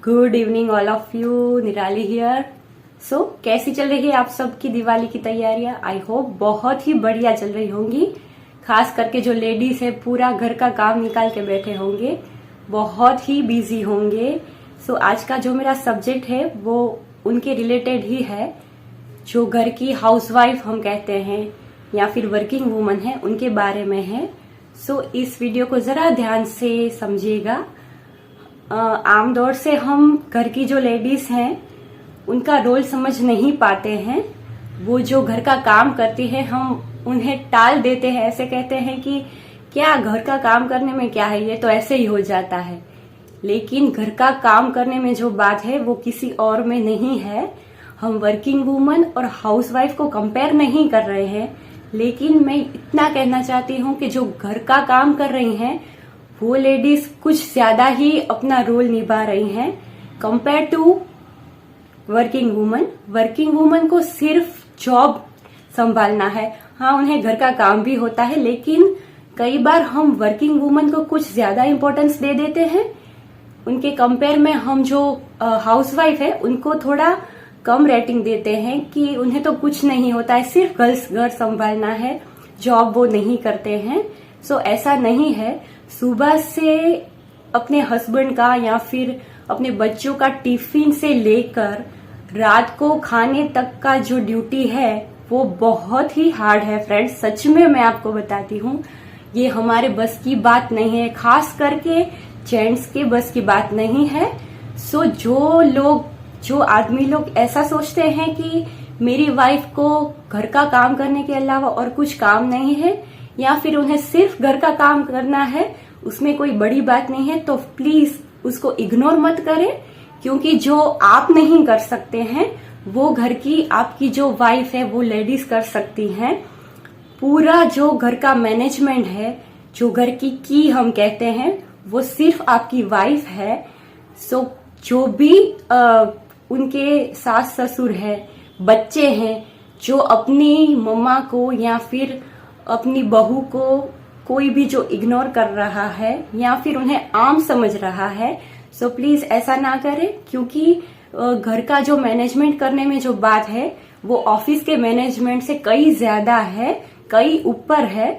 Good evening all of you, निराली here. सो कैसी चल रही है आप सबकी दिवाली की तैयारियां? आई होप बहुत ही बढ़िया चल रही होंगी। खास करके जो लेडीज है पूरा घर का काम निकाल के बैठे होंगे, बहुत ही बिजी होंगे। सो आज का जो मेरा सब्जेक्ट है वो उनके रिलेटेड ही है, जो घर की हाउसवाइफ हम कहते हैं या फिर वर्किंग वुमन है, उनके बारे में है। सो इस वीडियो को जरा ध्यान से समझिएगा। आमतौर से हम घर की जो लेडीज हैं उनका रोल समझ नहीं पाते हैं। वो जो घर का काम करती है हम उन्हें टाल देते हैं, ऐसे कहते हैं कि क्या घर का काम करने में क्या है, ये तो ऐसे ही हो जाता है। लेकिन घर का काम करने में जो बात है वो किसी और में नहीं है। हम वर्किंग वुमन और हाउसवाइफ को कंपेयर नहीं कर रहे हैं, लेकिन मैं इतना कहना चाहती हूँ कि जो घर का काम कर रही हैं वो लेडीज कुछ ज्यादा ही अपना रोल निभा रही हैं compare to working woman. Working woman को सिर्फ जॉब संभालना है। हाँ, उन्हें घर का काम भी होता है, लेकिन कई बार हम वर्किंग वुमन को कुछ ज्यादा इंपॉर्टेंस दे देते हैं। उनके कंपेयर में हम जो हाउसवाइफ है उनको थोड़ा कम रेटिंग देते हैं कि उन्हें तो कुछ नहीं होता है, सिर्फ घर संभालना है, जॉब वो नहीं करते हैं। सो ऐसा नहीं है। सुबह से अपने हस्बैंड का या फिर अपने बच्चों का टिफिन से लेकर रात को खाने तक का जो ड्यूटी है वो बहुत ही हार्ड है फ्रेंड्स। सच में मैं आपको बताती हूँ, ये हमारे बस की बात नहीं है, खास करके जेंट्स के बस की बात नहीं है। सो जो आदमी लोग ऐसा सोचते हैं कि मेरी वाइफ को घर का काम करने के अलावा और कुछ काम नहीं है, या फिर उन्हें सिर्फ घर का काम करना है, उसमें कोई बड़ी बात नहीं है, तो प्लीज उसको इग्नोर मत करें। क्योंकि जो आप नहीं कर सकते हैं वो घर की आपकी जो वाइफ है वो लेडीज कर सकती हैं। पूरा जो घर का मैनेजमेंट है, जो घर की हम कहते हैं, वो सिर्फ आपकी वाइफ है। सो जो भी उनके सास ससुर है, बच्चे हैं, जो अपनी मम्मा को या फिर अपनी बहू को कोई भी जो इग्नोर कर रहा है या फिर उन्हें आम समझ रहा है, सो प्लीज ऐसा ना करें। क्योंकि घर का जो मैनेजमेंट करने में जो बात है वो ऑफिस के मैनेजमेंट से कई ज्यादा है, कई ऊपर है।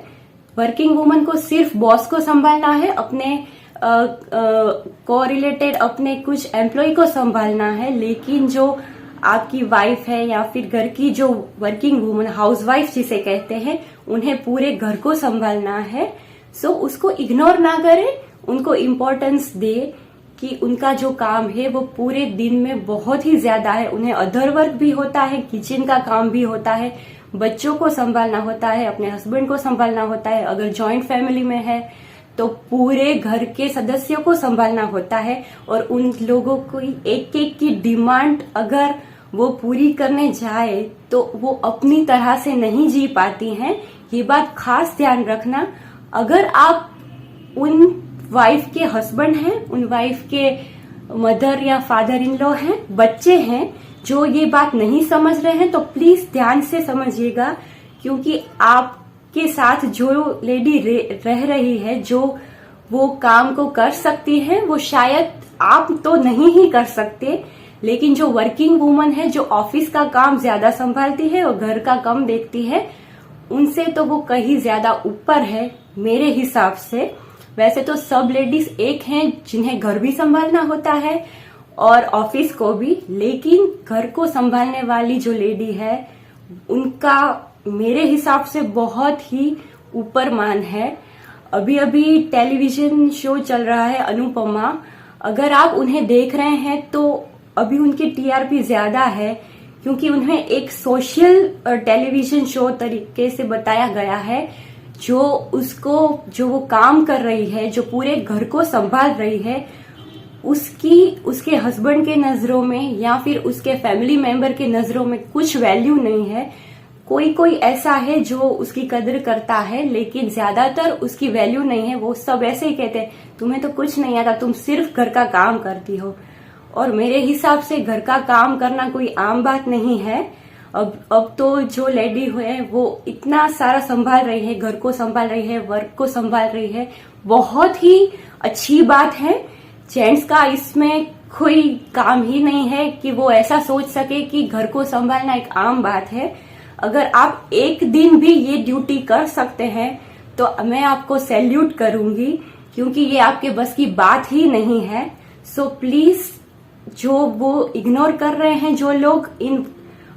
वर्किंग वुमन को सिर्फ बॉस को संभालना है, अपने को रिलेटेड अपने कुछ एम्प्लॉय को संभालना है, लेकिन जो आपकी वाइफ है या फिर घर की जो वर्किंग वुमन, हाउसवाइफ जिसे कहते हैं, उन्हें पूरे घर को संभालना है। सो उसको इग्नोर ना करें, उनको इम्पोर्टेंस दे कि उनका जो काम है वो पूरे दिन में बहुत ही ज्यादा है। उन्हें अदर वर्क भी होता है, किचन का काम भी होता है, बच्चों को संभालना होता है, अपने हस्बैंड को संभालना होता है। अगर जॉइंट फैमिली में है तो पूरे घर के सदस्यों को संभालना होता है, और उन लोगों को एक एक की डिमांड अगर वो पूरी करने जाए तो वो अपनी तरह से नहीं जी पाती हैं। ये बात खास ध्यान रखना। अगर आप उन वाइफ के हस्बैंड हैं, उन वाइफ के मदर या फादर इन लॉ हैं, बच्चे हैं जो ये बात नहीं समझ रहे हैं, तो प्लीज ध्यान से समझिएगा। क्योंकि आपके साथ जो लेडी रह रही है, जो वो काम को कर सकती है, वो शायद आप तो नहीं ही कर सकते, लेकिन जो वर्किंग वुमन है, जो ऑफिस का काम ज्यादा संभालती है और घर का कम देखती है, उनसे तो वो कहीं ज्यादा ऊपर है मेरे हिसाब से। वैसे तो सब लेडीज एक हैं जिन्हें घर भी संभालना होता है और ऑफिस को भी, लेकिन घर को संभालने वाली जो लेडी है उनका मेरे हिसाब से बहुत ही ऊपर मान है। अभी अभी टेलीविजन शो चल रहा है अनुपमा, अगर आप उन्हें देख रहे हैं तो अभी उनकी टीआरपी ज्यादा है, क्योंकि उन्हें एक सोशल टेलीविजन शो तरीके से बताया गया है। जो वो काम कर रही है, जो पूरे घर को संभाल रही है, उसके हस्बैंड के नजरों में या फिर उसके फैमिली मेंबर के नजरों में कुछ वैल्यू नहीं है। कोई ऐसा है जो उसकी कदर करता है, लेकिन ज्यादातर उसकी वैल्यू नहीं है। वो सब ऐसे ही कहते हैं, तुम्हें तो कुछ नहीं आता, तुम सिर्फ घर का काम करती हो। और मेरे हिसाब से घर का काम करना कोई आम बात नहीं है। अब तो जो लेडी है वो इतना सारा संभाल रही है, घर को संभाल रही है, वर्क को संभाल रही है, बहुत ही अच्छी बात है। जेंट्स का इसमें कोई काम ही नहीं है कि वो ऐसा सोच सके कि घर को संभालना एक आम बात है। अगर आप एक दिन भी ये ड्यूटी कर सकते हैं तो मैं आपको सैल्यूट करूंगी, क्योंकि ये आपके बस की बात ही नहीं है। सो प्लीज, जो वो इग्नोर कर रहे हैं जो लोग इन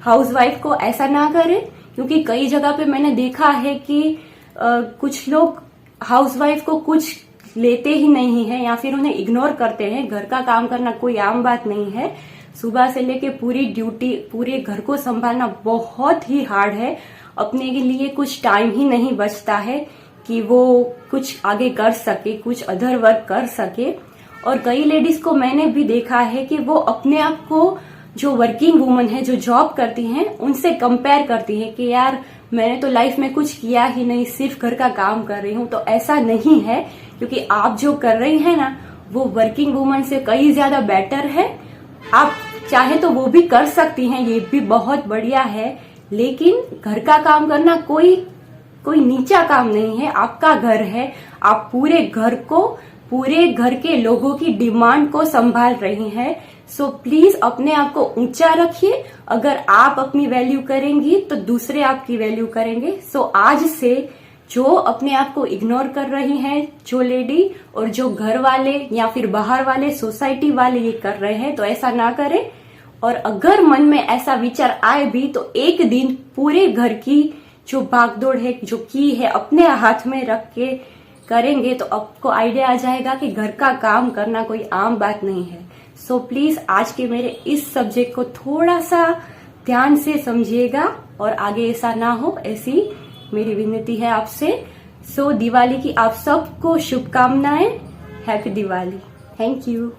हाउसवाइफ को, ऐसा ना करें, क्योंकि कई जगह पे मैंने देखा है कि कुछ लोग हाउसवाइफ को कुछ लेते ही नहीं है या फिर उन्हें इग्नोर करते हैं। घर का काम करना कोई आम बात नहीं है। सुबह से लेके पूरी ड्यूटी, पूरे घर को संभालना बहुत ही हार्ड है। अपने के लिए कुछ टाइम ही नहीं बचता है कि वो कुछ आगे कर सके, कुछ अदर वर्क कर सके। और कई लेडीज को मैंने भी देखा है कि वो अपने आप को, जो वर्किंग वुमन है, जो जॉब करती हैं, उनसे कंपेयर करती है कि यार मैंने तो लाइफ में कुछ किया ही नहीं, सिर्फ घर का काम कर रही हूँ। तो ऐसा नहीं है, क्योंकि आप जो कर रही हैं ना, वो वर्किंग वुमन से कई ज्यादा बेटर है। आप चाहे तो वो भी कर सकती हैं, ये भी बहुत बढ़िया है। लेकिन घर का काम करना कोई नीचा काम नहीं है। आपका घर है, आप पूरे घर को, पूरे घर के लोगों की डिमांड को संभाल रही हैं। सो प्लीज अपने आप को ऊंचा रखिए। अगर आप अपनी वैल्यू करेंगी तो दूसरे आपकी वैल्यू करेंगे। सो आज से जो अपने आप को इग्नोर कर रही हैं जो लेडी, और जो घर वाले या फिर बाहर वाले, सोसाइटी वाले ये कर रहे हैं, तो ऐसा ना करें। और अगर मन में ऐसा विचार आए भी तो एक दिन पूरे घर की जो भागदौड़ है, जो की है, अपने हाथ में रख के करेंगे तो आपको आइडिया आ जाएगा कि घर का काम करना कोई आम बात नहीं है। सो प्लीज आज के मेरे इस सब्जेक्ट को थोड़ा सा ध्यान से समझिएगा और आगे ऐसा ना हो, ऐसी मेरी विनती है आपसे। सो दिवाली की आप सबको शुभकामनाएं। हैप्पी दिवाली। Thank you.